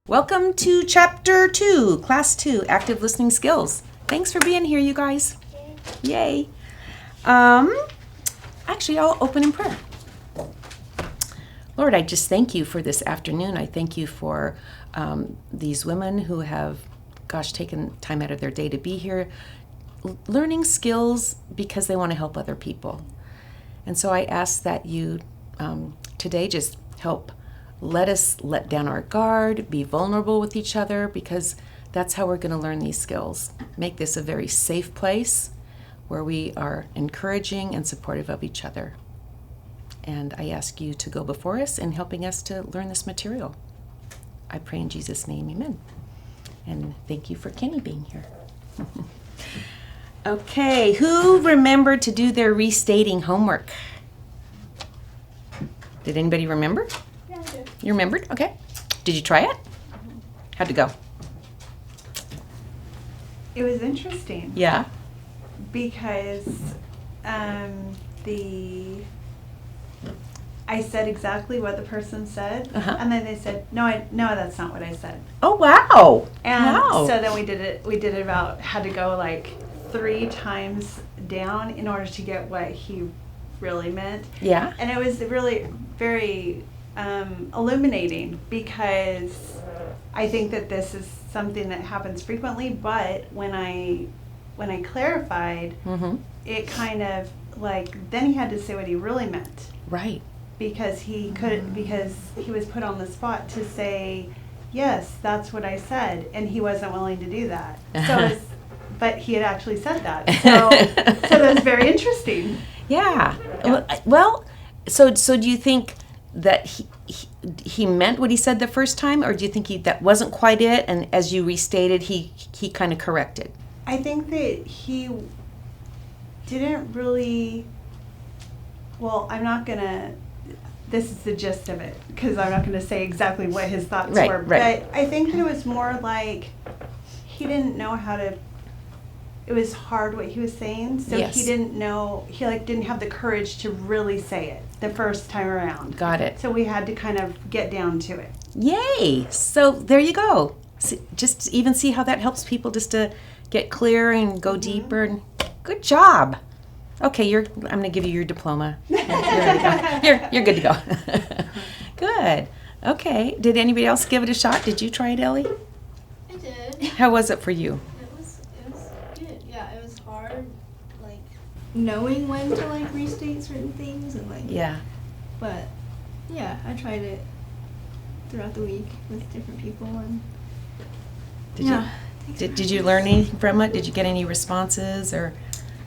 Welcome to Chapter 2, Class 2, Active Listening Skills. Thanks for being here, you guys. Yay. Actually, I'll open in prayer. Lord, I just thank you for this afternoon. I thank you for these women who have, taken time out of their day to be here, learning skills because they want to help other people. And so I ask that you today just help let us let down our guard, be vulnerable with each other, because that's how we're going to learn these skills. Make this a very safe place where we are encouraging and supportive of each other. And I ask you to go before us in helping us to learn this material. I pray in Jesus' name, amen. And thank you for Kenny being here. Okay, who remembered to do their restating homework? Did anybody remember? Yeah, I did. You remembered? Okay. Did you try it? How'd it go? It was interesting Yeah. because I said exactly what the person said, and then they said, no, that's not what I said. Oh, wow. And wow. so then we did it about, had to go like 3 times down in order to get what he really meant. Yeah. And it was really very illuminating, because I think that this is something that happens frequently, but when I clarified, it kind of like, then he had to say what he really meant. Right. Because he was put on the spot to say, yes, that's what I said, and he wasn't willing to do that. So but he had actually said that. So that was very interesting. Yeah. Well, so do you think that he meant what he said the first time, or do you think that wasn't quite it, and as you restated, he kind of corrected? I think that he didn't really, well, I'm not going to, this is the gist of it, because I'm not going to say exactly what his thoughts were. Right. But I think that it was more like he didn't know how to, it was hard what he was saying, so Yes. he didn't know, he didn't have the courage to really say it the first time around. Got it. So we had to kind of get down to it. Yay! So there you go. Just even see how that helps people just to get clear and go deeper. And good job. Okay, I'm going to give you your diploma. You're good to go. You're good to go. Good. Okay. Did anybody else give it a shot? Did you try it, Ellie? I did. How was it for you? It was good. Yeah, it was hard, like knowing when to restate certain things and Yeah. But yeah, I tried it throughout the week with different people and Did you learn anything from it? Did you get any responses or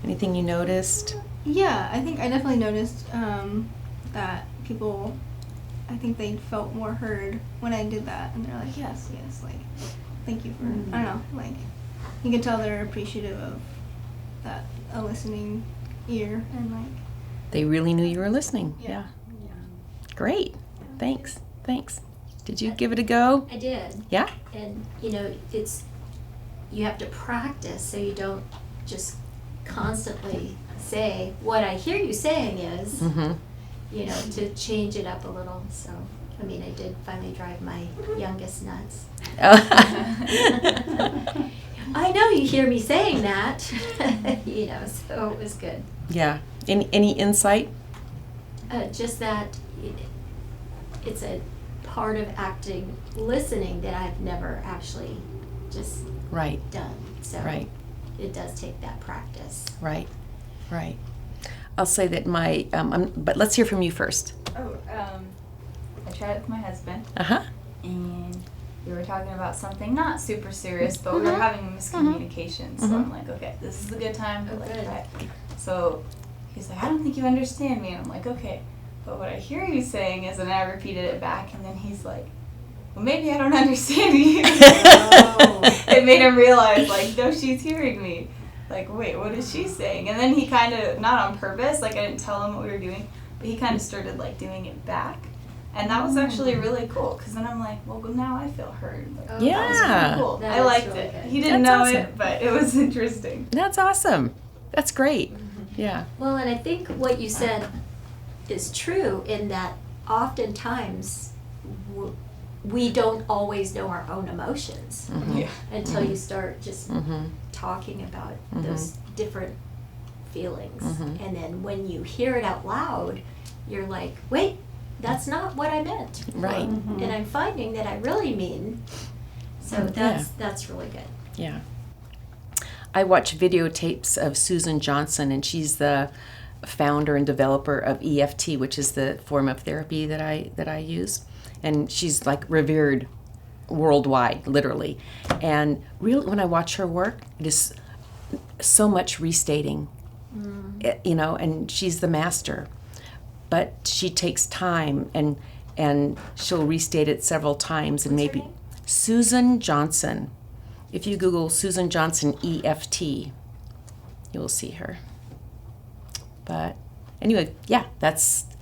anything you noticed? Yeah, I think I definitely noticed that people, I think they felt more heard when I did that, and they're like, yes, thank you for, I don't know, you can tell they're appreciative of that, a listening ear, and They really knew you were listening. Yeah. Great. Thanks. Did you give it a go? I did. Yeah? And, you have to practice so you don't just constantly say, what I hear you saying is, to change it up a little. So, I did finally drive my youngest nuts. I know you hear me saying that, so it was good. Yeah. Any insight? Just that it's a part of acting listening that I've never actually just done. So it does take that practice. Right. I'll say that but let's hear from you first. I tried it with my husband. Uh-huh. And we were talking about something not super serious, but we were having a miscommunication. So I'm like, okay, this is a good time to try it. So he's like, I don't think you understand me. And I'm like, okay, but what I hear you saying is, and I repeated it back, and then he's like, well, maybe I don't understand you. It made him realize, no, she's hearing me. Wait, what is she saying? And then he kind of, not on purpose, I didn't tell him what we were doing, but he kind of started, doing it back. And that was actually really cool, because then I'm like, well, now I feel heard. That was pretty cool. That I liked really it. good. He didn't That's know awesome. it, but it was interesting. That's awesome. That's great. Yeah. Well, and I think what you said is true in that oftentimes we don't always know our own emotions Yeah. until you start just Mm-hmm. talking about those different feelings. Mhm. And then when you hear it out loud, you're like, wait, that's not what I meant. Right. Mhm. And I'm finding that I really mean. So that's really good. Yeah. I watch videotapes of Susan Johnson, and she's the founder and developer of EFT, which is the form of therapy that I use. And she's like revered worldwide, literally. And really, when I watch her work, it is so much restating, you know, and she's the master. But she takes time, and she'll restate it several times, and What's her maybe name? Susan Johnson. If you Google Susan Johnson EFT, you will see her. But anyway, yeah,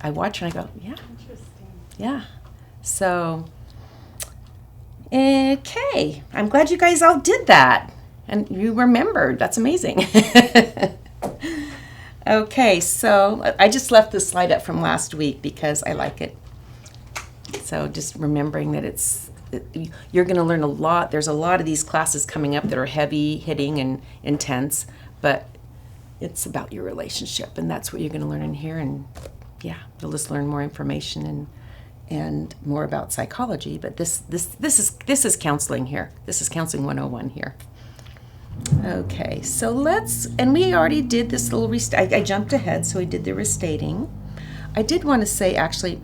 I watch and I go, yeah, Interesting. yeah. So, okay. I'm glad you guys all did that. And you remembered. That's amazing. Okay, so I just left this slide up from last week because I like it. So just remembering that you're going to learn a lot. There's a lot of these classes coming up that are heavy hitting and intense, but it's about your relationship, and that's what you're going to learn in here. And yeah, you'll just learn more information and more about psychology. But this is counseling here. This is counseling 101 here. Okay, so and we already did this little I jumped ahead, so we did the restating. I did want to say, actually,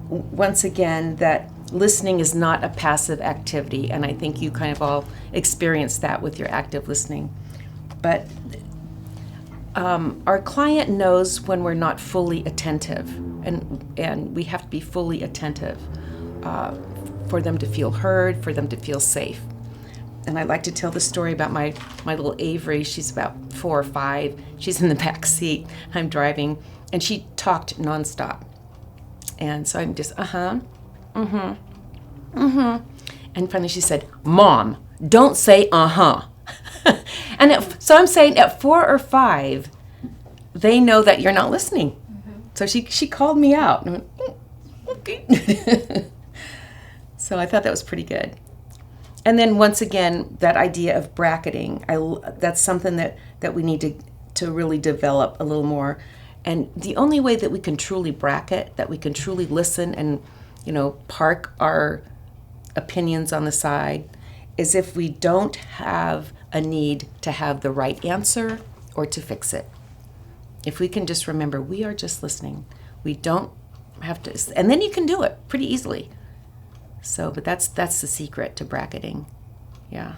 once again, that listening is not a passive activity, and I think you kind of all experienced that with your active listening. But our client knows when we're not fully attentive, and we have to be fully attentive for them to feel heard, for them to feel safe. And I like to tell the story about my little Avery. She's about 4 or 5. She's in the back seat. I'm driving, and she talked nonstop. And so I'm just, and finally she said, "Mom, don't say and so I'm saying at 4 or 5, they know that you're not listening. So she called me out. And I went, okay. So I thought that was pretty good. And then once again, that idea of bracketing, that's something that we need to really develop a little more. And the only way that we can truly bracket, that we can truly listen and, park our opinions on the side, is if we don't have a need to have the right answer or to fix it. If we can just remember, we are just listening. We don't have to, and then you can do it pretty easily. So, but that's the secret to bracketing. Yeah.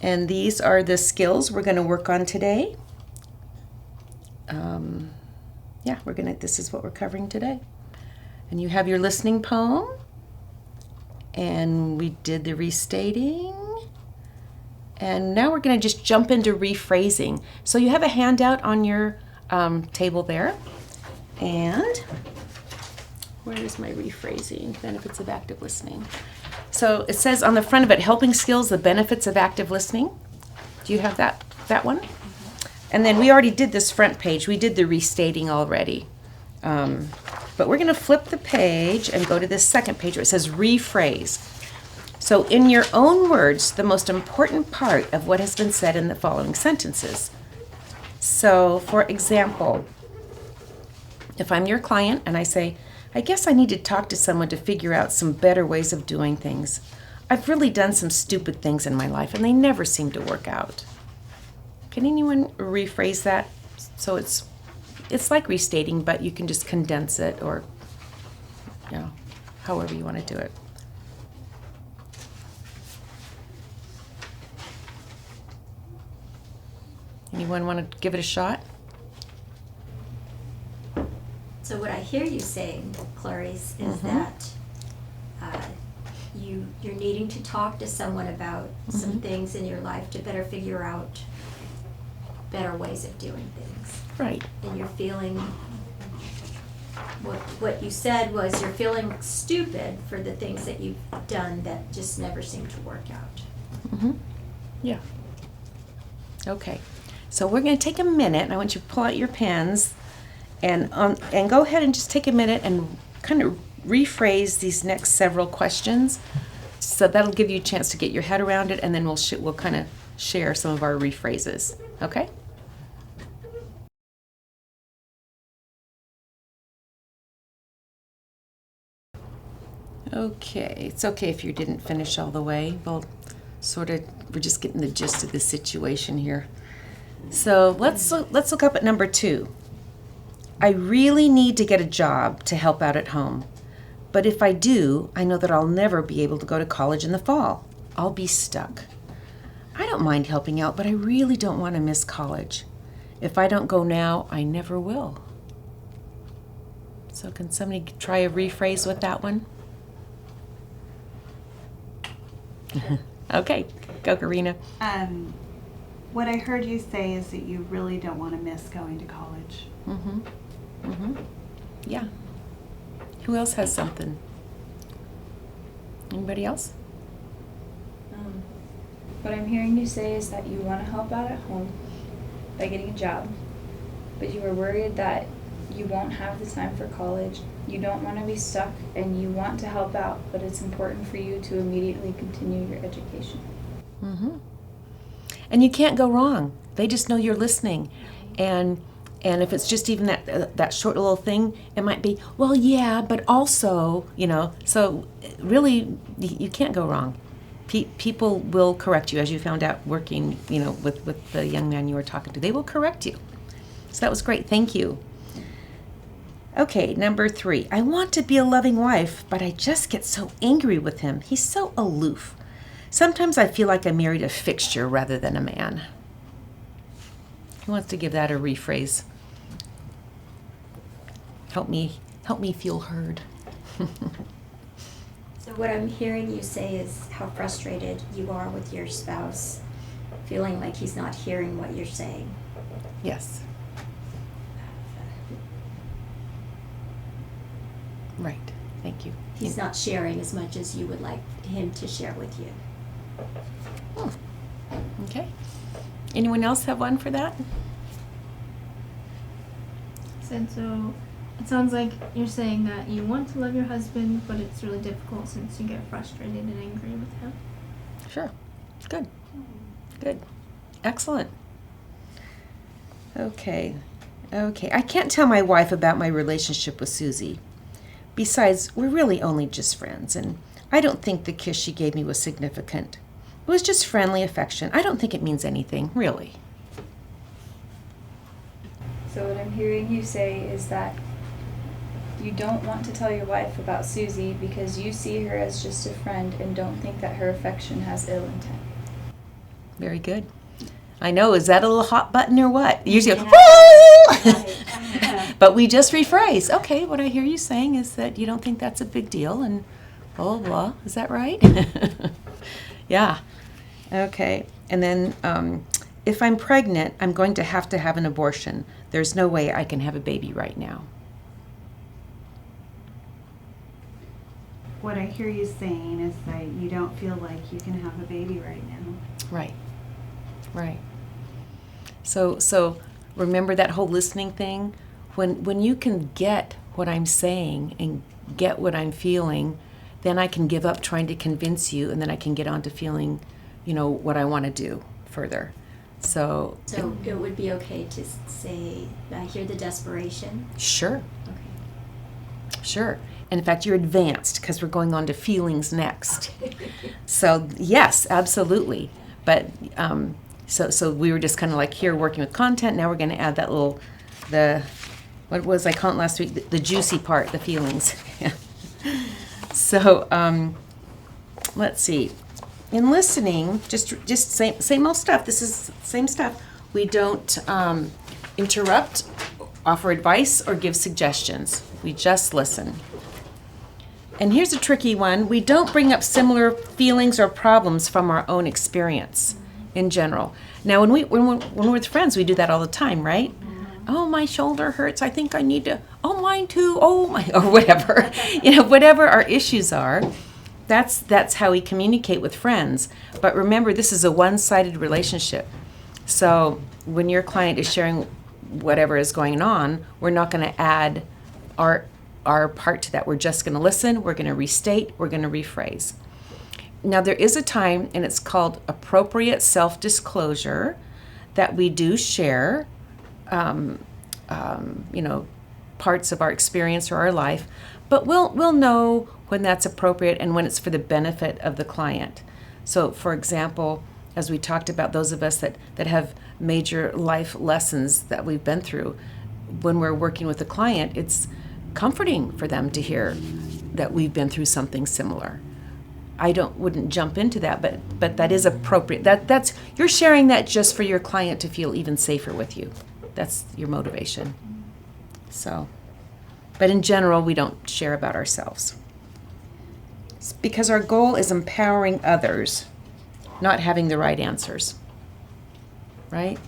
And these are the skills we're going to work on today. This is what we're covering today. And you have your listening poem. And we did the restating. And now we're going to just jump into rephrasing. So you have a handout on your table there. And where is my rephrasing? Benefits of active listening. So it says on the front of it, helping skills, the benefits of active listening. Do you have that one? And then we already did this front page. We did the restating already. But we're going to flip the page and go to this second page where it says rephrase. So in your own words, the most important part of what has been said in the following sentences. So, for example, if I'm your client and I say, I guess I need to talk to someone to figure out some better ways of doing things. I've really done some stupid things in my life and they never seem to work out. Can anyone rephrase that? So it's like restating, but you can just condense it or, however you want to do it. Anyone want to give it a shot? So what I hear you saying, Clarice, is that you're needing to talk to someone about some things in your life to better figure out better ways of doing things. Right. And you're feeling, what you said was you're feeling stupid for the things that you've done that just never seem to work out. Yeah. Okay. So we're going to take a minute, and I want you to pull out your pens and go ahead and just take a minute and kind of rephrase these next several questions. So that'll give you a chance to get your head around it, and then we'll kind of share some of our rephrases. Okay? Okay, it's okay if you didn't finish all the way. We're just getting the gist of the situation here. So let's look up at number 2. I really need to get a job to help out at home. But if I do, I know that I'll never be able to go to college in the fall. I'll be stuck. I don't mind helping out, but I really don't want to miss college. If I don't go now, I never will. So can somebody try a rephrase with that one? Okay, go Karina. What I heard you say is that you really don't want to miss going to college. Yeah. Who else has something? Anybody else? What I'm hearing you say is that you want to help out at home by getting a job, but you are worried that you won't have the time for college. You don't want to be stuck, and you want to help out, but it's important for you to immediately continue your education. And you can't go wrong. They just know you're listening. And if it's just even that short little thing, it might be, well, yeah, but also, so really you can't go wrong. People will correct you, as you found out working, with the young man you were talking to. They will correct you. So that was great. Thank you. Okay, number 3. I want to be a loving wife, but I just get so angry with him. He's so aloof. Sometimes I feel like I married a fixture rather than a man. Who wants to give that a rephrase? Help me feel heard. So what I'm hearing you say is how frustrated you are with your spouse, feeling like he's not hearing what you're saying. Yes. Right. Thank you. He's not sharing as much as you would like him to share with you. Okay. Anyone else have one for that? So it sounds like you're saying that you want to love your husband, but it's really difficult since you get frustrated and angry with him. Sure. Good. Good. Excellent. Okay. I can't tell my wife about my relationship with Susie. Besides, we're really only just friends, and I don't think the kiss she gave me was significant. It was just friendly affection. I don't think it means anything, really. So what I'm hearing you say is that you don't want to tell your wife about Susie because you see her as just a friend and don't think that her affection has ill intent. Very good. I know, is that a little hot button or what? Usually, but we just rephrase. Okay, what I hear you saying is that you don't think that's a big deal and blah, blah, blah. Is that right? Yeah. Okay. And then if I'm pregnant, I'm going to have an abortion. There's no way I can have a baby right now. What I hear you saying is that you don't feel like you can have a baby right now. Right. Right. So remember that whole listening thing? When you can get what I'm saying and get what I'm feeling, then I can give up trying to convince you, and then I can get on to feeling, what I want to do further. So it would be okay to say, I hear the desperation. Sure. Okay. Sure. And in fact, you're advanced because we're going on to feelings next. So yes, absolutely. But so we were just kind of like here working with content. Now we're going to add that what was I calling it last week? The juicy part, the feelings. So let's see. In listening, just same old stuff. This is same stuff. We don't interrupt, offer advice, or give suggestions. We just listen. And here's a tricky one. We don't bring up similar feelings or problems from our own experience in general. Now, when we're with friends, we do that all the time, right? Oh, my shoulder hurts. I think I need to. Oh, mine too. Oh, my, or whatever. Whatever our issues are, that's how we communicate with friends. But remember, this is a one-sided relationship. So when your client is sharing whatever is going on, we're not going to add our our part to that. We're just going to listen, we're going to restate, we're going to rephrase. Now, there is a time, and it's called appropriate self-disclosure, that we do share, parts of our experience or our life, but we'll know when that's appropriate and when it's for the benefit of the client. So, for example, as we talked about, those of us that have major life lessons that we've been through, when we're working with a client, it's comforting for them to hear that we've been through something similar. I wouldn't jump into that, but that is appropriate. That's you're sharing that just for your client to feel even safer with you. That's your motivation. So, but in general, we don't share about ourselves. It's because our goal is empowering others, not having the right answers. Right?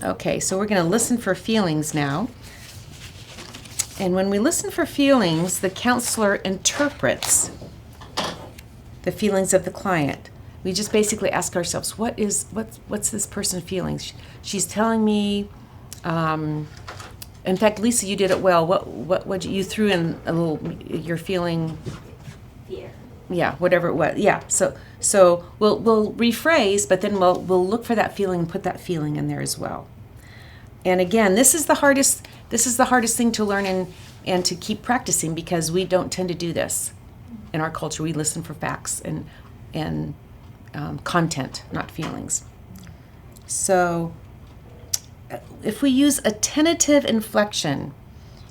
Okay, so we're going to listen for feelings now. And when we listen for feelings, the counselor interprets the feelings of the client. We just basically ask ourselves, what's this person feeling? She's telling me, in fact, Lisa, you did it well. What you threw in a little, you're feeling, Fear. yeah, whatever it was. Yeah. So we'll rephrase, but then we'll look for that feeling and put that feeling in there as well. And again, this is the hardest thing to learn and to keep practicing, because we don't tend to do this in our culture. We listen for facts and content, not feelings. So if we use a tentative inflection,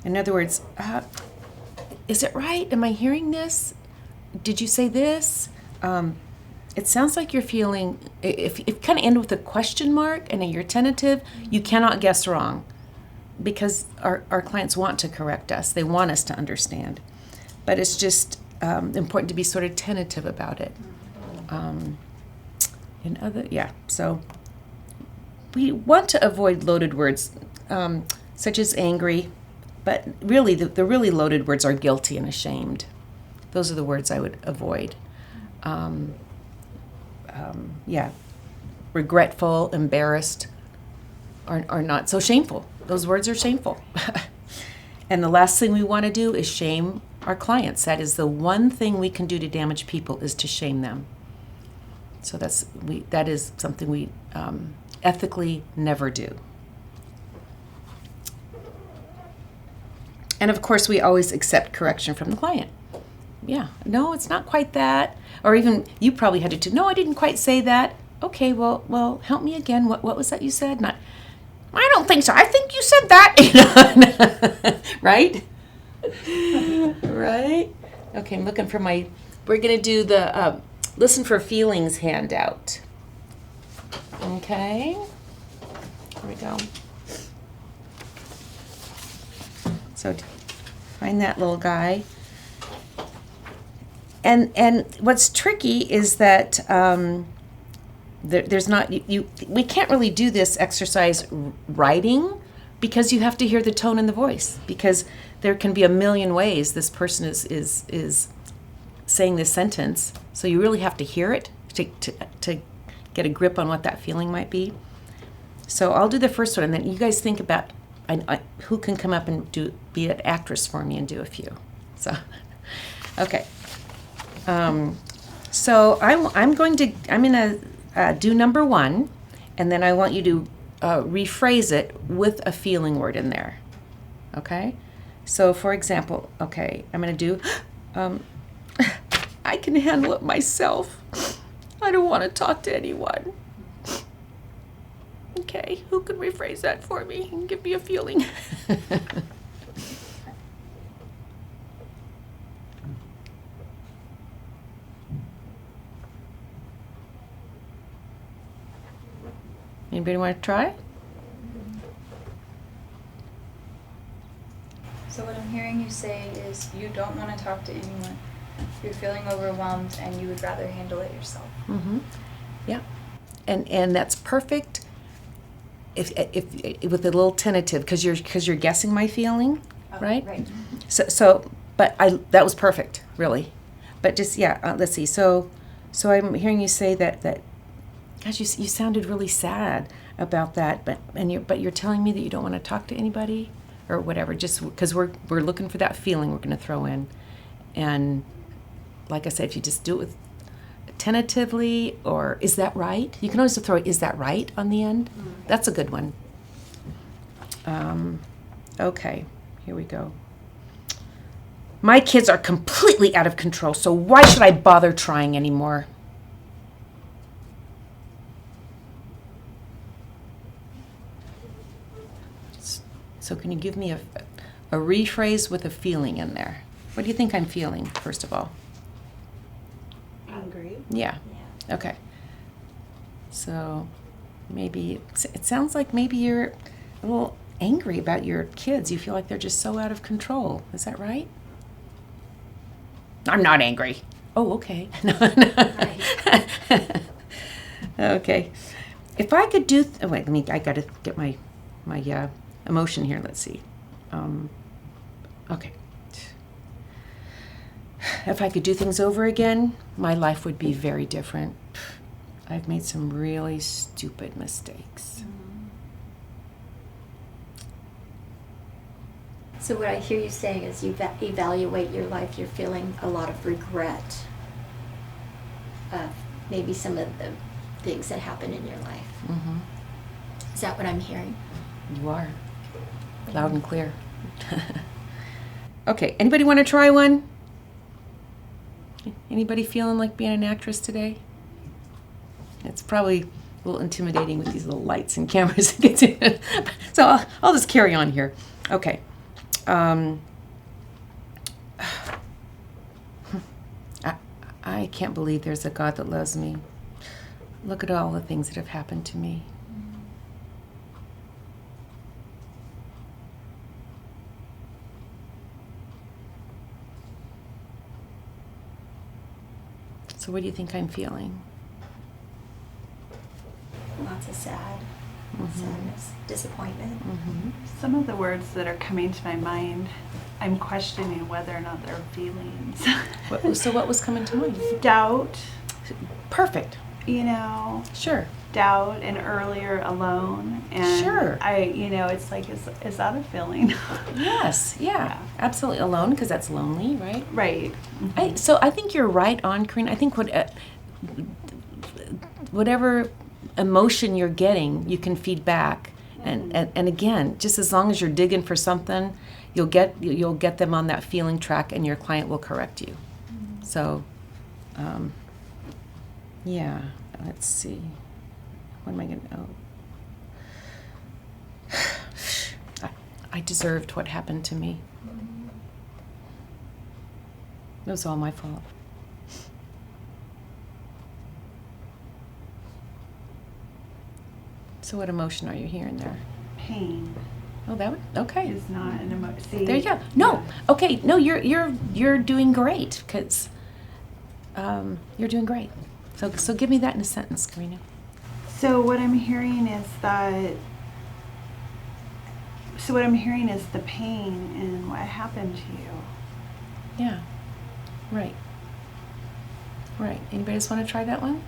in other words, is it right? Am I hearing this? Did you say this? It sounds like you're feeling, if you kind of end with a question mark and you're tentative, you cannot guess wrong, because our clients want to correct us. They want us to understand. But it's just important to be sort of tentative about it. So we want to avoid loaded words, such as angry, but really the really loaded words are guilty and ashamed. Those are the words I would avoid. Regretful, embarrassed are not so shameful. Those words are shameful. And the last thing we want to do is shame our clients. That is the one thing we can do to damage people, is to shame them. So that is something we ethically never do. And of course, we always accept correction from the client. Yeah, no, it's not quite that. Or even you probably had to, no, I didn't quite say that. Okay, well, help me again. What was that you said? Not, I don't think so. I think you said that. Right? Right? Okay, I'm looking for we're going to do the Listen for Feelings handout. Okay. Here we go. So find that little guy. And what's tricky is that there's not we can't really do this exercise writing, because you have to hear the tone in the voice, because there can be a million ways this person is saying this sentence. So you really have to hear it to get a grip on what that feeling might be. So I'll do the first one, and then you guys think about who can come up and be an actress for me and do a few. So, okay. So I'm gonna do number one, and then I want you to rephrase it with a feeling word in there. Okay? So for example, okay, I'm gonna do, I can handle it myself. I don't want to talk to anyone. Okay, who can rephrase that for me and give me a feeling? Anybody want to try? So what I'm hearing you say is you don't want to talk to anyone. You're feeling overwhelmed and you would rather handle it yourself. Mm-hmm. Yeah, and that's perfect. If with a little tentative, because you're guessing my feeling, right? Right. So but that was perfect, really. But just let's see. So I'm hearing you say that gosh, you sounded really sad about that, but you're telling me that you don't want to talk to anybody. or whatever, just because we're looking for that feeling we're going to throw in. And like I said, if you just do it with tentatively, or is that right? You can always throw is that right on the end. That's a good one. Okay, here we go. My kids are completely out of control, so why should I bother trying anymore? So can you give me a rephrase with a feeling in there? What do you think I'm feeling, first of all? Angry. Yeah. Okay. So maybe it sounds like maybe you're a little angry about your kids. You feel like they're just so out of control. Is that right? I'm not angry. Oh, okay. Okay. If I could do, I got to get my emotion here. Let's see. Okay. If I could do things over again, my life would be very different. I've made some really stupid mistakes. So what I hear you saying is you evaluate your life, you're feeling a lot of regret of maybe some of the things that happened in your life. Mm-hmm. Is that what I'm hearing? You are. Loud and clear. Okay, anybody want to try one? Anybody feeling like being an actress today? It's probably a little intimidating with these little lights and cameras. So I'll just carry on here. Okay. I can't believe there's a God that loves me. Look at all the things that have happened to me. So what do you think I'm feeling? Lots of sadness, disappointment. Mm-hmm. Some of the words that are coming to my mind, I'm questioning whether or not they're feelings. So what was coming to mind? Doubt, Perfect. Sure. Doubt, and earlier alone. And Sure. it's like, is that a feeling? Yes, yeah. Absolutely. Alone, because that's lonely, right? Right. So I think you're right on, Corinne. I think whatever emotion you're getting, you can feed back. And again, just as long as you're digging for something, you'll get them on that feeling track, and your client will correct you. So, yeah. Let's see. What am I going to... I deserved what happened to me. It was all my fault. So what emotion are you hearing there? Pain Oh, that one? Okay. is not an emotion. There you go. No. Okay. No, you're doing great, because you're doing great. So give me that in a sentence, Karina. So what I'm hearing is the pain and what happened to you. Yeah. Right. Right. Anybody else want to try that one?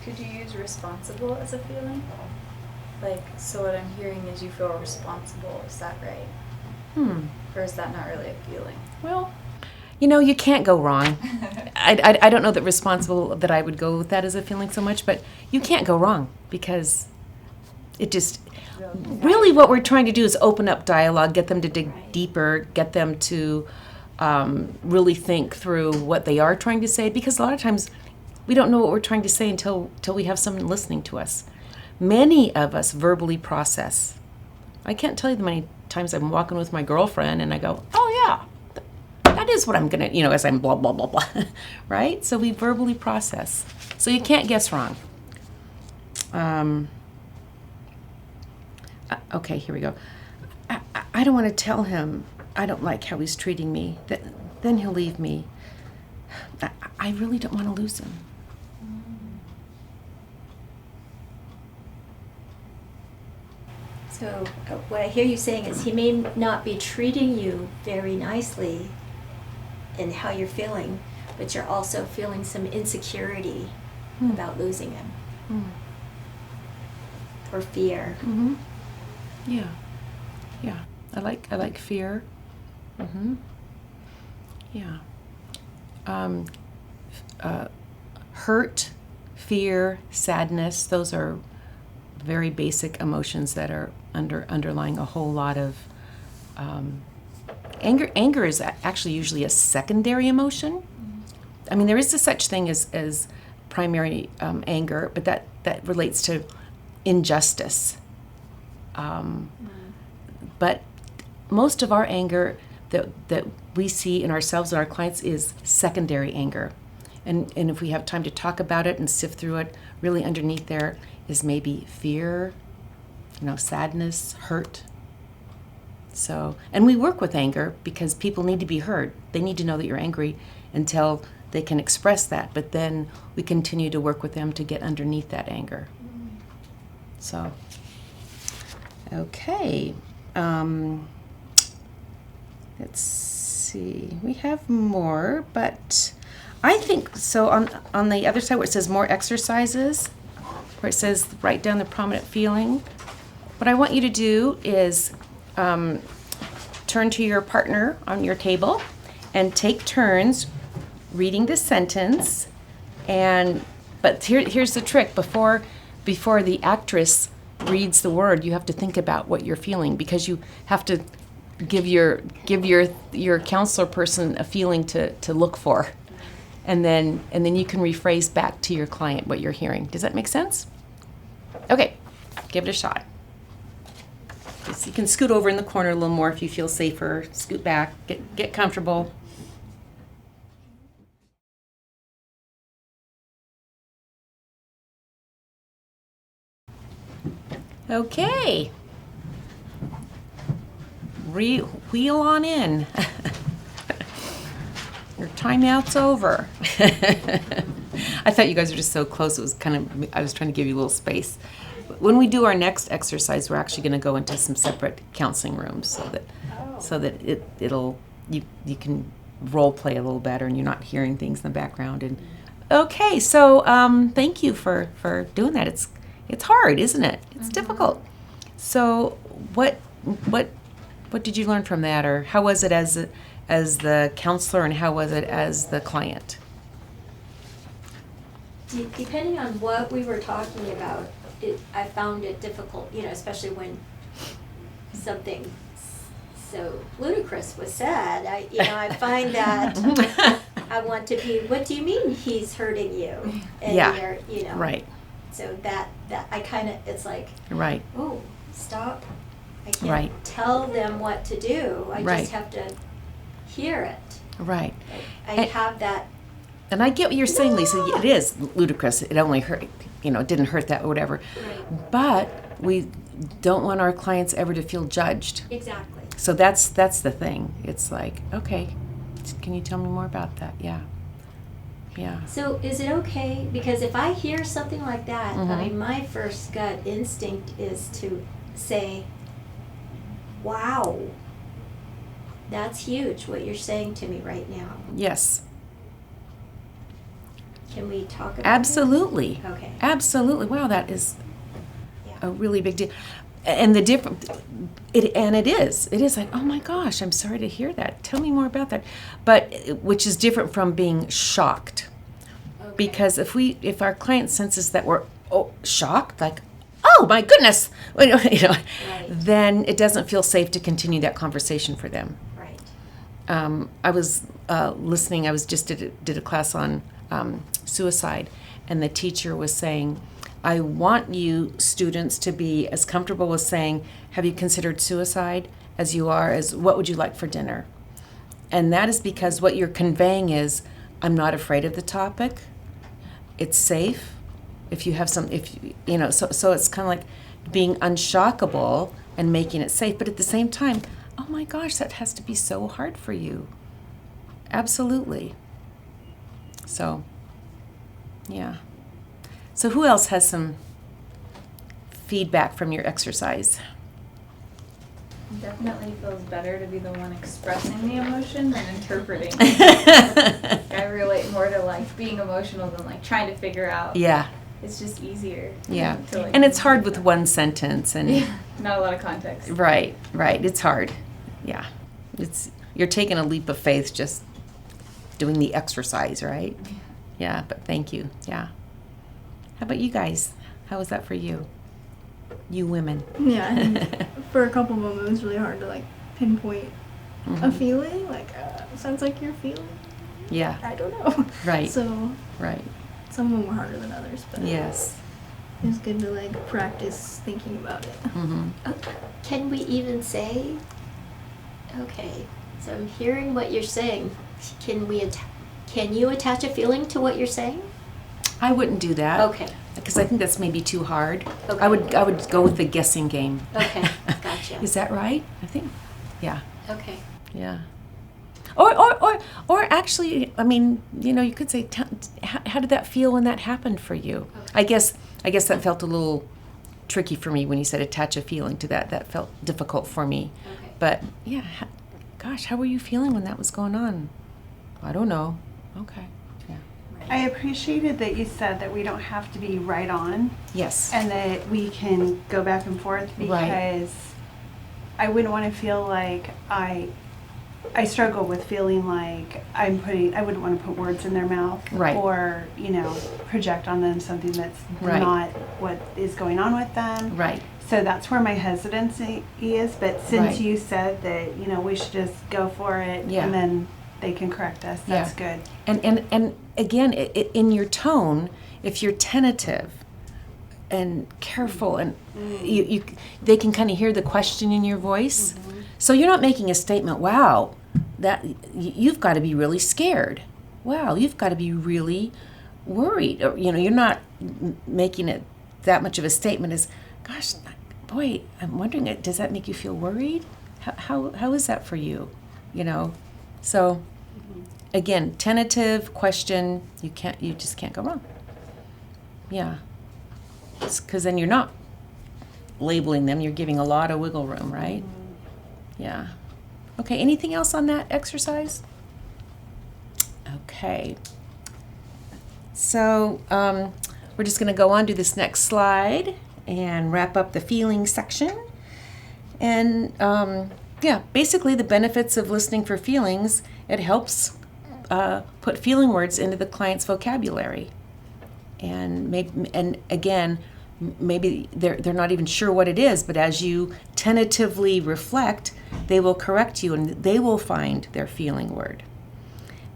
Could you use responsible as a feeling? So what I'm hearing is you feel responsible. Is that right? Or is that not really a feeling? Well, you can't go wrong. I don't know that responsible, that I would go with that as a feeling so much, but you can't go wrong, because it just, really what we're trying to do is open up dialogue, get them to dig deeper, get them to really think through what they are trying to say, because a lot of times we don't know what we're trying to say until we have someone listening to us. Many of us verbally process. I can't tell you the many times I'm walking with my girlfriend and I go, oh yeah, that is what I'm gonna, as I'm blah, blah, blah, blah, right? So we verbally process. So you can't guess wrong. Okay, here we go. I don't want to tell him I don't like how he's treating me. Then he'll leave me. I really don't want to lose him. So what I hear you saying is he may not be treating you very nicely in how you're feeling, but you're also feeling some insecurity about losing him. Or fear. Mm-hmm. Yeah. Yeah. I like fear. Yeah. Hurt, fear, sadness. Those are very basic emotions that are underlying a whole lot of anger. Anger is actually usually a secondary emotion. I mean, there is a such thing as primary anger, but that relates to injustice. But most of our anger that we see in ourselves and our clients is secondary anger. And if we have time to talk about it and sift through it, really underneath there is maybe fear, sadness, hurt. So, and we work with anger because people need to be heard. They need to know that you're angry until they can express that. But then we continue to work with them to get underneath that anger. So, okay. Let's see. We have more, but I think so. On the other side, where it says more exercises, where it says write down the prominent feeling, what I want you to do is turn to your partner on your table and take turns reading the sentence. But here's the trick: before the actress reads the word, you have to think about what you're feeling, because you have to give your counselor person a feeling to look for, and then you can rephrase back to your client what you're hearing. Does that make sense? Okay, give it a shot. So you can scoot over in the corner a little more if you feel safer. Scoot back, get comfortable. Okay. Wheel on in. Your timeout's over. I thought you guys were just so close. It was I was trying to give you a little space. When we do our next exercise, we're actually going to go into some separate counseling rooms so that you can role play a little better and you're not hearing things in the background. And okay, so thank you for doing that. It's hard, isn't it? It's difficult. So what did you learn from that, or how was it as the counselor, and how was it as the client? Depending on what we were talking about, I found it difficult, especially when something so ludicrous was said. I find that I want to be, what do you mean he's hurting you? And Yeah. you're, Right. So that I kind of, it's like, Right. oh, stop. I can't Right. tell them what to do. I Right. just have to hear it. Right. I And- have that. And I get what you're saying, Lisa. It is ludicrous. It only hurt, it didn't hurt that or whatever. Right. But we don't want our clients ever to feel judged. Exactly. So that's the thing. It's like, okay, can you tell me more about that? Yeah. Yeah. So is it okay? Because if I hear something like that, Mhm. I mean, my first gut instinct is to say, wow, that's huge what you're saying to me right now. Yes. Can we talk about Absolutely. it? Okay. Absolutely. Wow, that is Yeah. a really big deal. And it is like, oh my gosh, I'm sorry to hear that. Tell me more about that. But which is different from being shocked. Okay. Because if our client senses that we're shocked, like, oh my goodness, Right. then it doesn't feel safe to continue that conversation for them. Right. I was listening. I was just did a class on suicide, and the teacher was saying, I want you students to be as comfortable with saying, have you considered suicide, as you are as what would you like for dinner? And that is because what you're conveying is, I'm not afraid of the topic. It's safe. If you have so it's kind of like being unshockable and making it safe, but at the same time, oh my gosh, that has to be so hard for you. Absolutely. So, yeah. So who else has some feedback from your exercise? Definitely feels better to be the one expressing the emotion than interpreting. I relate more to being emotional than trying to figure out. Yeah, It's just easier. yeah. To, And it's hard with one sentence and Not a lot of context. right. It's hard. yeah, you're taking a leap of faith just doing the exercise, right? Yeah, but thank you. Yeah. How about you guys? How was that for you? You women. Yeah, I think for a couple of them it was really hard to like pinpoint a Mhm. feeling. Like, sounds like you're feeling. Yeah. I don't know. Right. So Right. some of them were harder than others, but Yes. it was good to like practice thinking about it. Mm-hmm. Can we even say, okay, so I'm hearing what you're saying. Can you attach a feeling to what you're saying? I wouldn't do that. Okay. Because I think that's maybe too hard. Okay. I would go with the guessing game. Okay. Gotcha. Is that right? I think. Yeah. Okay. Yeah. Or actually, I mean, you could say, how did that feel when that happened for you? Okay. I guess that felt a little tricky for me when you said attach a feeling to that. That felt difficult for me. Okay. But yeah, gosh, how were you feeling when that was going on? I don't know. Okay. Yeah. I appreciated that you said that we don't have to be right on Yes. and that we can go back and forth because Right. I wouldn't want to feel like I struggle with feeling like I wouldn't want to put words in their mouth Right. or, project on them something that's Right. not what is going on with them. Right. So that's where my hesitancy is. But since Right. you said that, we should just go for it Yeah. and then they can correct us, that's Yeah. good. And again, in your tone, if you're tentative and careful, and they can kind of hear the question in your voice. So you're not making a statement. Wow, that you've got to be really scared. Wow, you've got to be really worried. Or, you're not making it that much of a statement as, gosh, boy, I'm wondering, does that make you feel worried? How is that for you? So. Again, tentative question, you just can't go wrong. Yeah. Because then you're not labeling them, you're giving a lot of wiggle room, right? Yeah. Okay, anything else on that exercise? Okay. So we're just going to go on to this next slide and wrap up the feeling section. And basically the benefits of listening for feelings, it helps put feeling words into the client's vocabulary, and maybe they're not even sure what it is, but as you tentatively reflect, they will correct you and they will find their feeling word.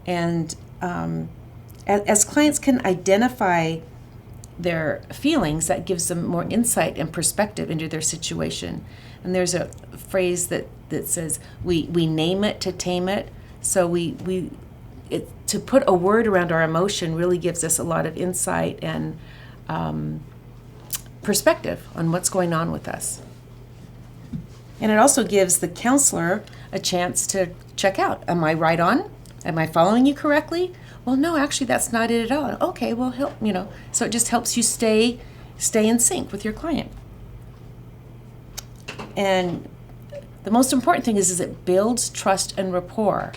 And as clients can identify their feelings, that gives them more insight and perspective into their situation. And there's a phrase that says we name it to tame it. So to put a word around our emotion really gives us a lot of insight and perspective on what's going on with us. And it also gives the counselor a chance to check out, am I right on? Am I following you correctly? Well, no, actually that's not it at all. Okay, well, so it just helps you stay in sync with your client. And the most important thing is it builds trust and rapport,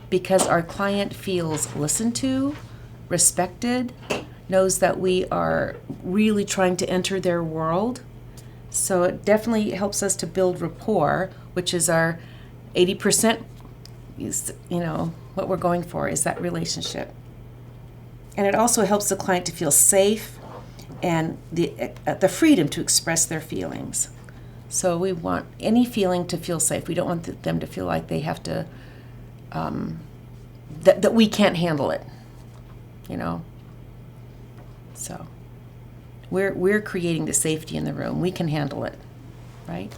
because our client feels listened to, respected, knows that we are really trying to enter their world. So it definitely helps us to build rapport, which is our 80%, what we're going for is that relationship. And it also helps the client to feel safe and the freedom to express their feelings. So we want any feeling to feel safe. We don't want them to feel like they have to, that we can't handle it, So we're creating the safety in the room. We can handle it, right?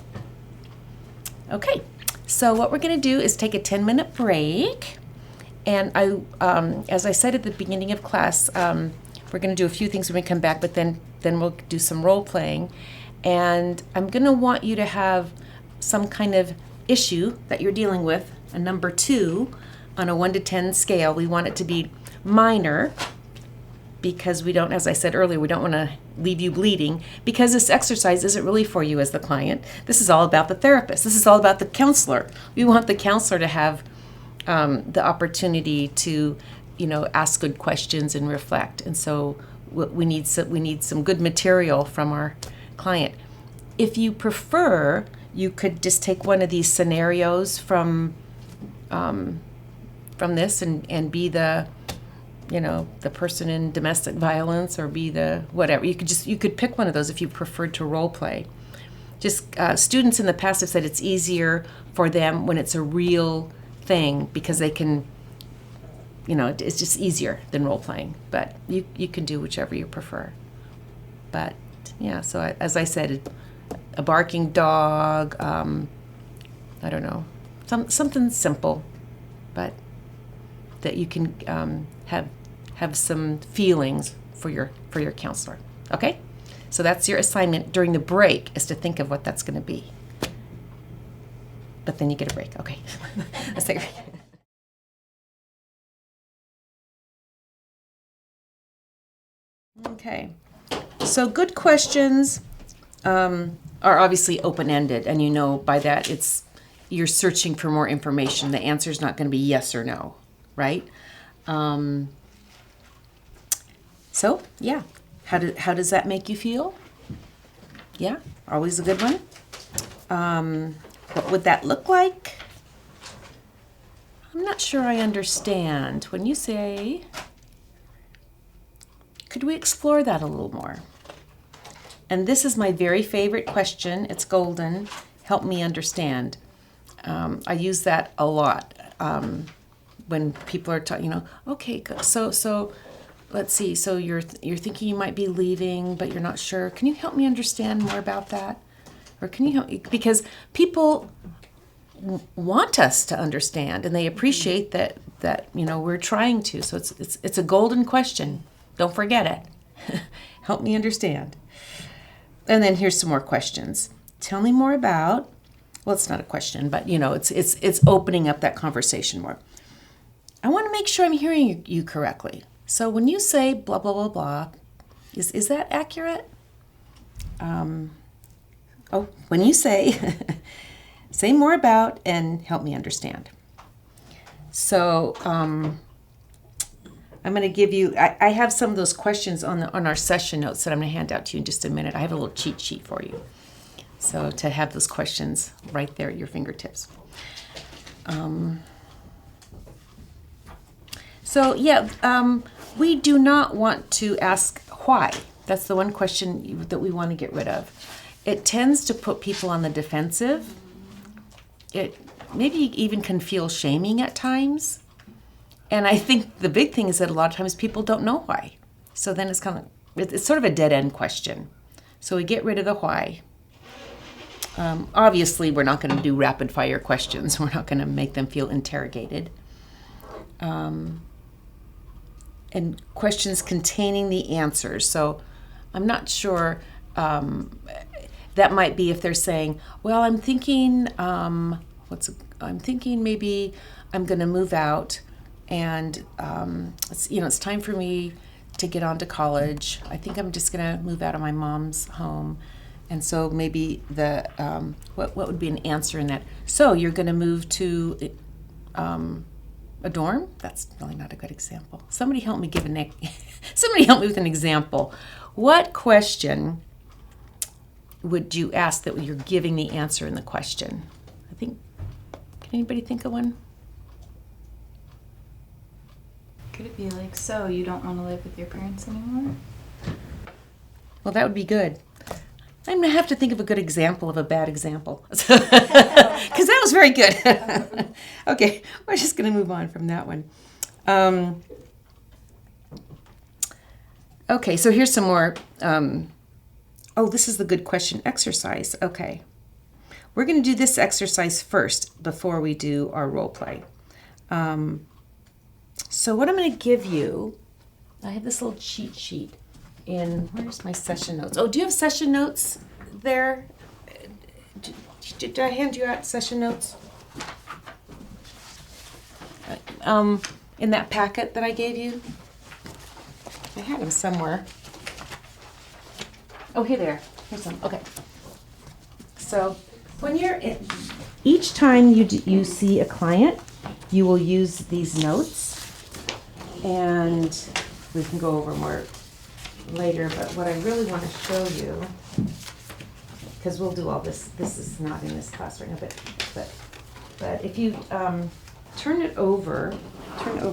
Okay, so what we're going to do is take a 10-minute break. And as I said at the beginning of class, we're going to do a few things when we come back, but then we'll do some role playing. And I'm going to want you to have some kind of issue that you're dealing with, a number 2 on a 1 to 10 scale. We want it to be minor, because we don't, as I said earlier, we don't want to leave you bleeding, because this exercise isn't really for you as the client. This is all about the therapist. This is all about the counselor. We want the counselor to have the opportunity to, ask good questions and reflect. And so we need some good material from our client. If you prefer, you could just take one of these scenarios from this and be the, the person in domestic violence, or be the whatever. You could pick one of those if you preferred to role play. Just students in the past have said it's easier for them when it's a real thing, because they can, it's just easier than role playing. But you can do whichever you prefer. But yeah, so as I said, a barking dog, I don't know, something simple, but that you can have some feelings for your counselor. Okay, so that's your assignment during the break, is to think of what that's going to be. But then you get a break. Okay, let's take a break. Okay, so good questions are obviously open-ended, and by that you're searching for more information. The answer is not going to be yes or no, right? So yeah, how does that make you feel? Yeah, always a good one. What would that look like? I'm not sure I understand when you say. Could we explore that a little more? And this is my very favorite question. It's golden. Help me understand. I use that a lot when people are talking. Okay, so let's see. So you're thinking you might be leaving, but you're not sure. Can you help me understand more about that? Or can you help me? Because people want us to understand, and they appreciate that we're trying to. So it's a golden question. Don't forget it. Help me understand. And then here's some more questions. Tell me more about. Well, it's not a question, but it's opening up that conversation more. I want to make sure I'm hearing you correctly. So when you say blah blah blah blah, is that accurate? When you say say more about and help me understand. So I'm going to give you. I have some of those questions on our session notes that I'm going to hand out to you in just a minute. I have a little cheat sheet for you. So to have those questions right there at your fingertips. We do not want to ask why. That's the one question that we want to get rid of. It tends to put people on the defensive. It maybe even can feel shaming at times. And I think the big thing is that a lot of times people don't know why. So then it's sort of a dead-end question. So we get rid of the why. Obviously, we're not going to do rapid-fire questions. We're not going to make them feel interrogated. And questions containing the answers. So I'm not sure. That might be if they're saying, well, I'm thinking, maybe I'm going to move out, and it's time for me to get on to college. I think I'm just going to move out of my mom's home. And so maybe what would be an answer in that? So you're going to move to a dorm? That's really not a good example. Somebody help me somebody help me with an example. What question would you ask that you're giving the answer in the question? Can anybody think of one? Could it be like, so you don't want to live with your parents anymore? Well, that would be good. I'm going to have to think of a good example of a bad example. Because that was very good. Okay, we're just going to move on from that one. Okay, so here's some more. This is the good question exercise. Okay. We're going to do this exercise first before we do our role play. So what I'm going to give you, I have this little cheat sheet. Where's my session notes? Oh, do you have session notes there? Did I hand you out session notes? In that packet that I gave you? I had them somewhere. Oh, here they are. Here's some. Okay. So when each time you see a client, you will use these notes, and we can go over more later, but what I really want to show you because we'll do all this. This is not in this class right now, but if you turn over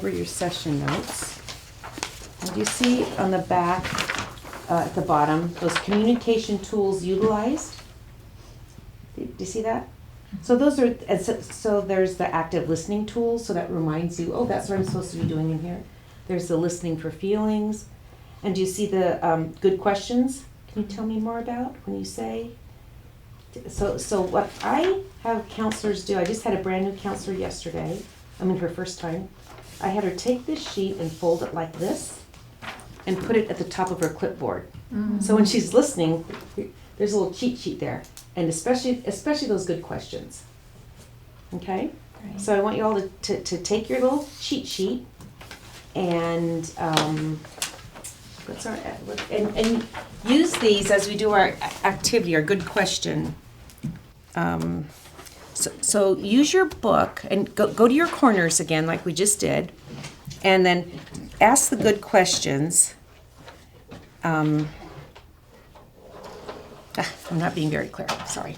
your session notes, and you see on the back at the bottom those communication tools utilized. Do you see that? So those are, and so there's the active listening tool, so that reminds you, oh, that's what I'm supposed to be doing in here. There's the listening for feelings. And do you see the good questions? Can you tell me more about when you say? So what I have counselors do, I just had a brand new counselor yesterday, her first time. I had her take this sheet and fold it like this and put it at the top of her clipboard. So when she's listening, there's a little cheat sheet there. And especially those good questions. Okay? Right. So I want you all to take your little cheat sheet and and use these as we do our activity, our good question. So use your book and go to your corners again like we just did, and then ask the good questions. I'm not being very clear, sorry.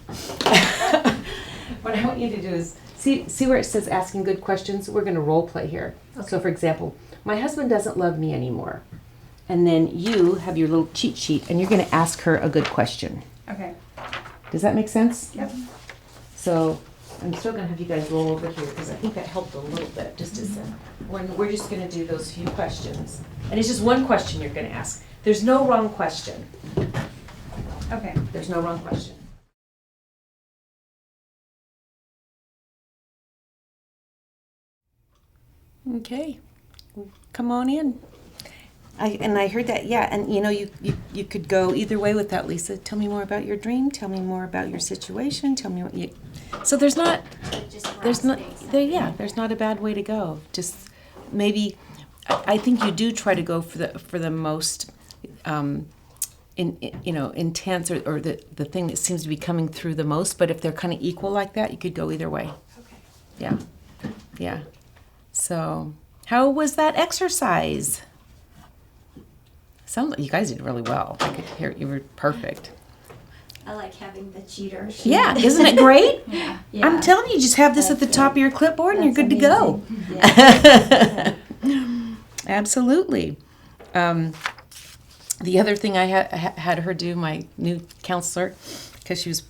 What I want you to do is, see where it says asking good questions? We're gonna role play here. Okay. So for example, my husband doesn't love me anymore. And then you have your little cheat sheet and you're gonna ask her a good question. Okay. Does that make sense? Yep. So I'm still gonna have you guys roll over here because I think that helped a little bit, just as when we're just gonna do those few questions. And it's just one question you're gonna ask. There's no wrong question. Okay. There's no wrong question. Okay, come on in. I heard that, yeah, and you could go either way with that, Lisa. Tell me more about your dream. Tell me more about your situation. Tell me what you. So there's not there's not a bad way to go. Just maybe I think you do try to go for the most intense or the thing that seems to be coming through the most. But if they're kind of equal like that, you could go either way. Okay. Yeah. So how was that exercise? You guys did really well. I could hear you were perfect. I like having the cheater sheet. Yeah, isn't it great? Yeah. Yeah. I'm telling you, just have this at the top of your clipboard and you're good to go. Yeah. Absolutely. The other thing I had her do, my new counselor, because she was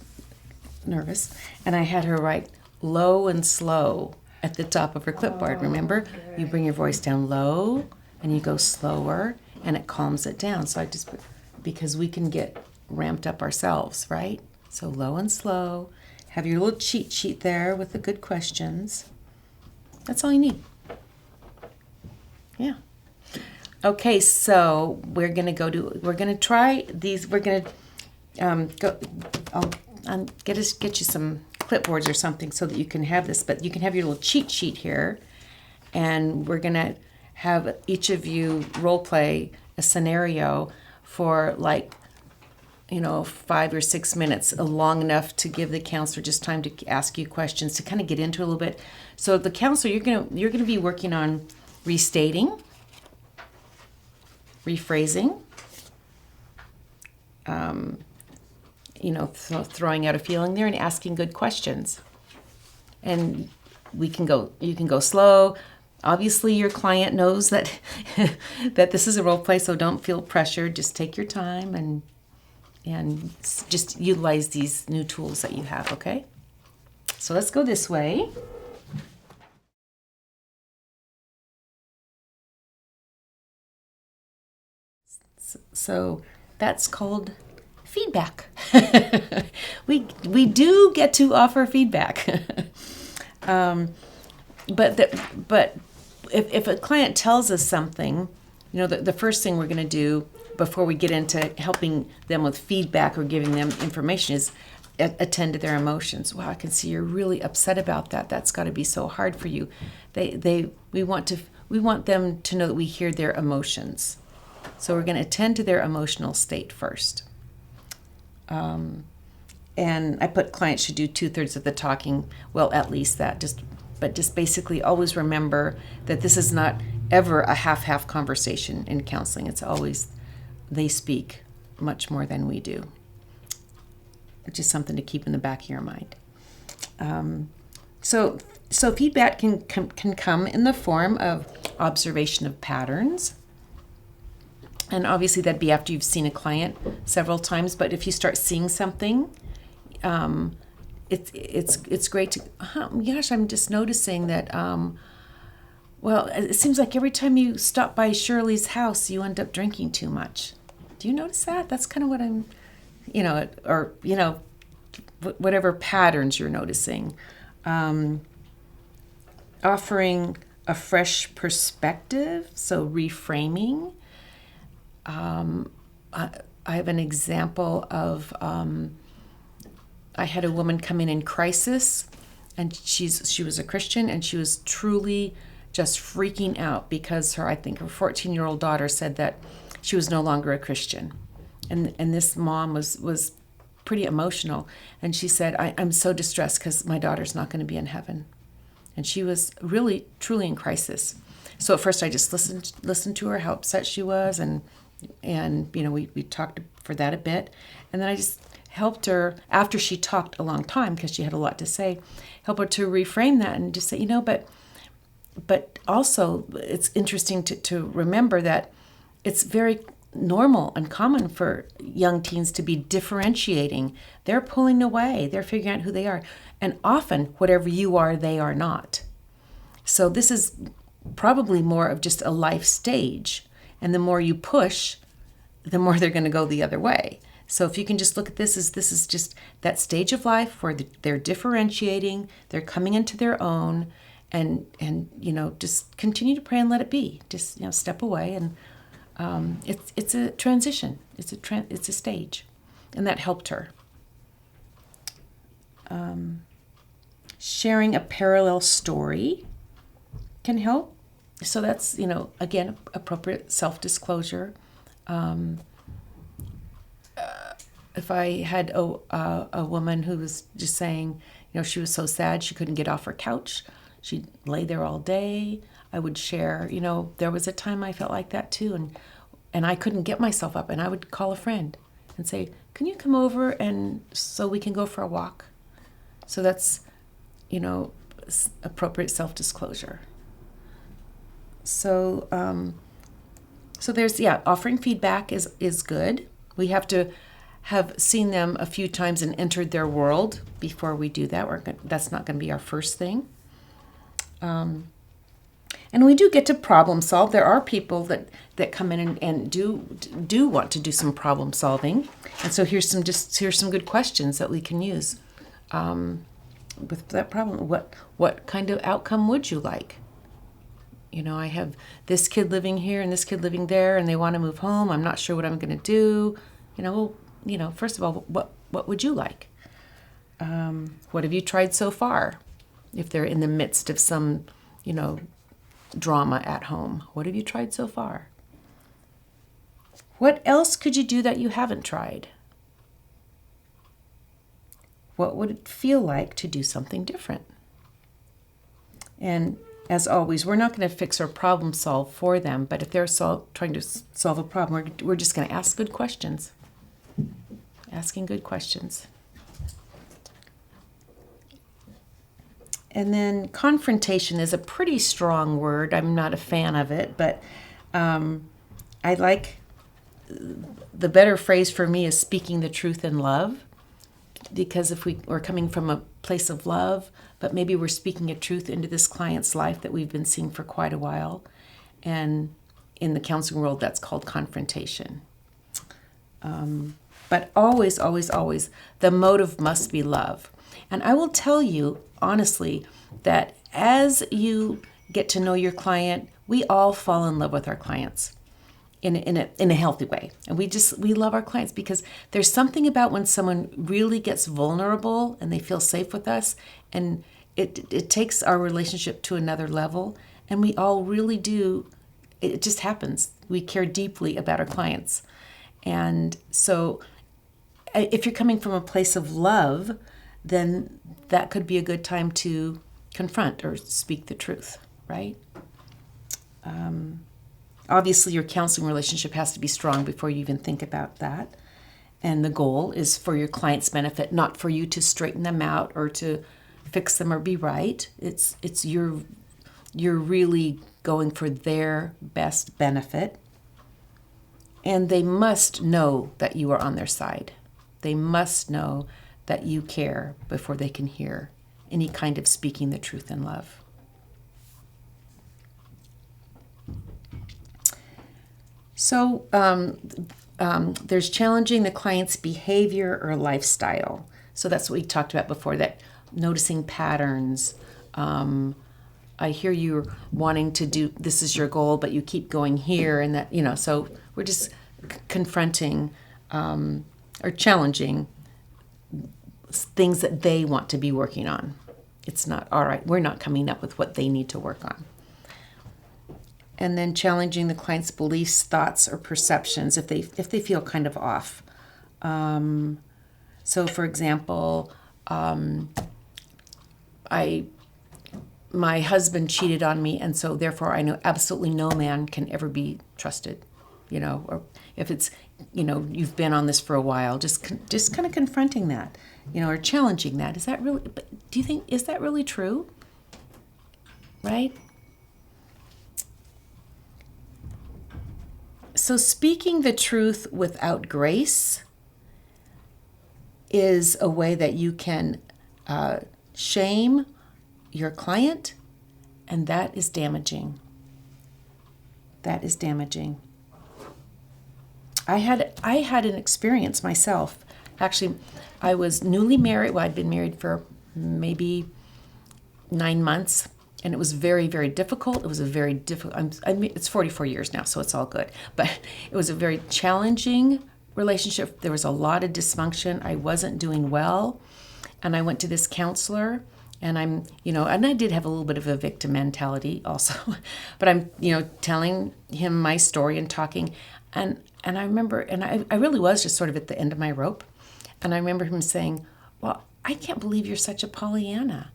nervous, and I had her write low and slow at the top of her clipboard. Remember? You bring your voice down low and you go slower and it calms it down. So because we can get ramped up ourselves, right? So low and slow. Have your little cheat sheet there with the good questions. That's all you need. Yeah. Okay, so we're gonna try these. We're gonna get you some clipboards or something so that you can have this, but you can have your little cheat sheet here, and we're gonna have each of you role play a scenario for 5 or 6 minutes, long enough to give the counselor just time to ask you questions to kind of get into a little bit. So the counselor, you're gonna be working on restating, rephrasing, throwing out a feeling there and asking good questions. And you can go slow. Obviously your client knows that that this is a role play, so don't feel pressured. Just take your time and just utilize these new tools that you have, okay? So let's go this way. So that's called feedback. We do get to offer feedback. But if a client tells us something, the first thing we're going to do before we get into helping them with feedback or giving them information is attend to their emotions. Wow, I can see you're really upset about that. That's got to be so hard for you. We want them to know that we hear their emotions. So we're going to attend to their emotional state first. And I put clients should do 2/3 of the talking. Well, at least that. But just basically always remember that this is not ever a half-half conversation in counseling. It's always they speak much more than we do. just something to keep in the back of your mind. So feedback can come in the form of observation of patterns. And obviously that'd be after you've seen a client several times. But if you start seeing something, it's great to, gosh, I'm just noticing that, well, it seems like every time you stop by Shirley's house, you end up drinking too much. Do you notice that? That's kind of what I'm, whatever patterns you're noticing. Offering a fresh perspective, so reframing. I have an example of, I had a woman come in crisis, and she was a Christian, and she was truly just freaking out because I think her 14-year-old daughter said that she was no longer a Christian. And this mom was pretty emotional, and she said, I'm so distressed because my daughter's not going to be in heaven. And she was really, truly in crisis. So at first I just listened to her, how upset she was, and we talked for that a bit. And then I just helped her, after she talked a long time, because she had a lot to say, help her to reframe that and just say, but also it's interesting to remember that it's very normal and common for young teens to be differentiating. They're pulling away. They're figuring out who they are. And often, whatever you are, they are not. So this is probably more of just a life stage. And the more you push, the more they're going to go the other way. So if you can just look at this is just that stage of life where they're differentiating, they're coming into their own, and just continue to pray and let it be. Just step away, and it's a transition. It's a stage, and that helped her. Sharing a parallel story can help. So that's again, appropriate self-disclosure. If I had a woman who was just saying, she was so sad she couldn't get off her couch. She'd lay there all day. I would share, there was a time I felt like that too, and I couldn't get myself up, and I would call a friend and say, can you come over and so we can go for a walk? So that's, appropriate self-disclosure. So there's, offering feedback is good. We have to have seen them a few times and entered their world before we do that. That's not going to be our first thing. And we do get to problem solve. There are people that come in and do want to do some problem solving. And so here's some good questions that we can use with that problem. What kind of outcome would you like? I have this kid living here and this kid living there, and they want to move home. I'm not sure what I'm going to do. First of all, what would you like? What have you tried so far? If they're in the midst of some, drama at home, what have you tried so far? What else could you do that you haven't tried? What would it feel like to do something different? And as always, we're not going to fix or problem solve for them, but if they're trying to solve a problem, we're just going to ask good questions. Asking good questions. And then confrontation is a pretty strong word. I'm not a fan of it, but I like, the better phrase for me is speaking the truth in love. Because if we're coming from a place of love, but maybe we're speaking a truth into this client's life that we've been seeing for quite a while. And in the counseling world, that's called confrontation. But always, always, always, the motive must be love. And I will tell you, honestly, that as you get to know your client, we all fall in love with our clients in a healthy way. And we love our clients because there's something about when someone really gets vulnerable and they feel safe with us, and it takes our relationship to another level. And we all really do, it just happens. We care deeply about our clients. And so if you're coming from a place of love, then that could be a good time to confront or speak the truth, right? Obviously, your counseling relationship has to be strong before you even think about that. And the goal is for your client's benefit, not for you to straighten them out or to fix them or be right. It's you're really going for their best benefit. And they must know that you are on their side. They must know that you care before they can hear any kind of speaking the truth in love. So there's challenging the client's behavior or lifestyle. So that's what we talked about before, that noticing patterns. I hear you wanting to do, this is your goal, but you keep going here and that, so we're just confronting or challenging things that they want to be working on. It's not, all right, we're not coming up with what they need to work on. And then challenging the client's beliefs, thoughts, or perceptions if they feel kind of off. So, for example, my husband cheated on me, and so therefore I know absolutely no man can ever be trusted. Or if it's, you've been on this for a while, just kind of confronting that, or challenging that. Is that really? Do you think, is that really true? Right? So speaking the truth without grace is a way that you can shame your client, and that is damaging. That is damaging. I had an experience myself. Actually, I was newly married. Well, I'd been married for maybe 9 months. And it was very, very difficult. It was a very difficult, it's 44 years now, so it's all good. But it was a very challenging relationship. There was a lot of dysfunction. I wasn't doing well. And I went to this counselor, and and I did have a little bit of a victim mentality also. But I'm, telling him my story and talking. And I remember, and I really was just sort of at the end of my rope. And I remember him saying, well, I can't believe you're such a Pollyanna.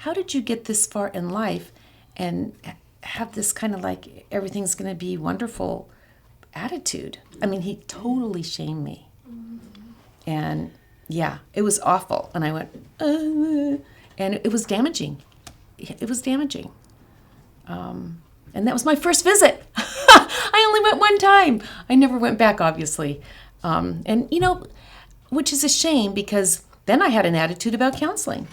How did you get this far in life and have this kind of like everything's going to be wonderful attitude? I mean, he totally shamed me. And yeah, it was awful. And I went, and it was damaging. It was damaging. And that was my first visit. I only went one time. I never went back, obviously. And, which is a shame because then I had an attitude about counseling.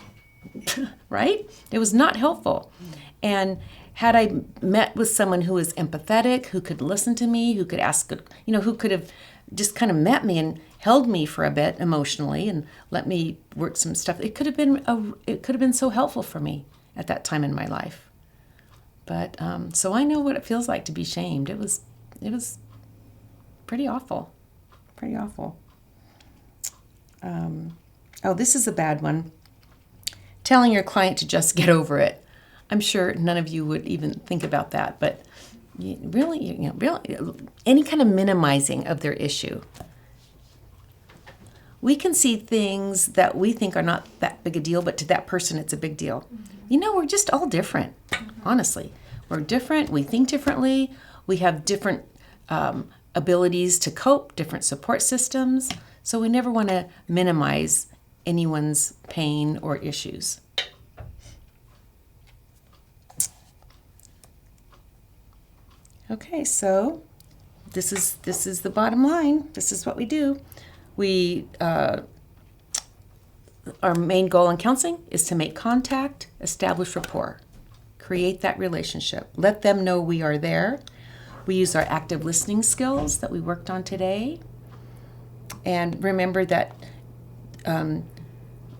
Right? It was not helpful. And had I met with someone who was empathetic, who could listen to me, who could ask, who could have just kind of met me and held me for a bit emotionally and let me work some stuff, it could have been so helpful for me at that time in my life. But so I know what it feels like to be shamed. It was pretty awful. Pretty awful. This is a bad one. Telling your client to just get over it. I'm sure none of you would even think about that, but really, any kind of minimizing of their issue. We can see things that we think are not that big a deal, but to that person it's a big deal. We're just all different, honestly. We're different, we think differently, we have different abilities to cope, different support systems, so we never want to minimize anyone's pain or issues. Okay, so this is the bottom line. This is what we do. We our main goal in counseling is to make contact, establish rapport, create that relationship, let them know we are there. We use our active listening skills that we worked on today, and remember that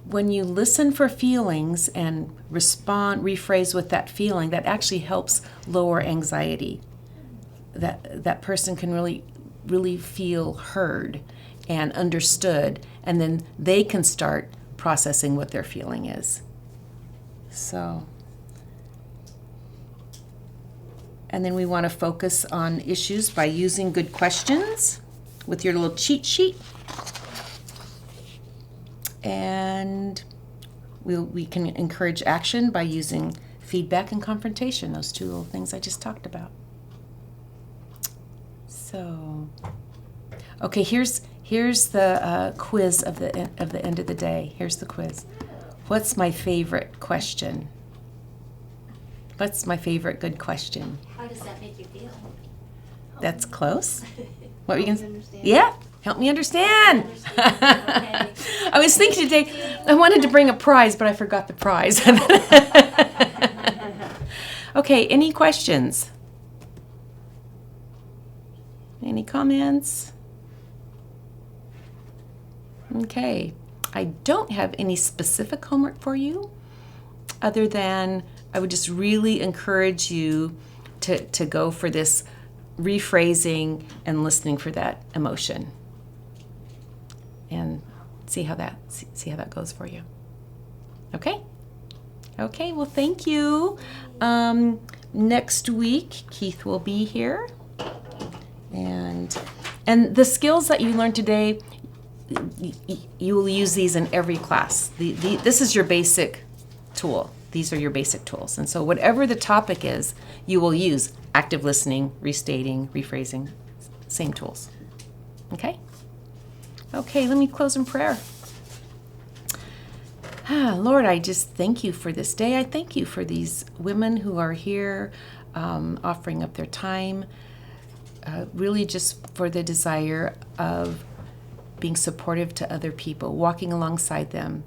when you listen for feelings and respond, rephrase with that feeling, that actually helps lower anxiety. That person can really feel heard and understood, and then they can start processing what their feeling is. So, and then we want to focus on issues by using good questions with your little cheat sheet. And we can encourage action by using feedback and confrontation, those two little things I just talked about. So, okay, here's Here's the quiz of the end of the day. Here's the quiz. What's my favorite question? What's my favorite good question? How does that make you feel? That's close. What were you gonna say? Understand. Yeah, help me understand. Okay. I was thinking today, I wanted to bring a prize, but I forgot the prize. Okay, any questions? Any comments? Okay, I don't have any specific homework for you, other than I would just really encourage you to go for this rephrasing and listening for that emotion, and see how that goes for you. Okay. Okay. Well, thank you. Next week, Keith will be here, and the skills that you learned today, you will use these in every class. This is your basic tool. These are your basic tools. And so whatever the topic is, you will use active listening, restating, rephrasing, same tools. Okay? Okay, let me close in prayer. Lord, I just thank you for this day. I thank you for these women who are here offering up their time, really just for the desire of being supportive to other people, walking alongside them,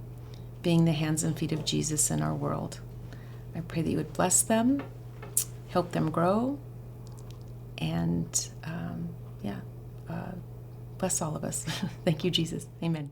being the hands and feet of Jesus in our world. I pray that you would bless them, help them grow, and bless all of us. Thank you, Jesus. Amen.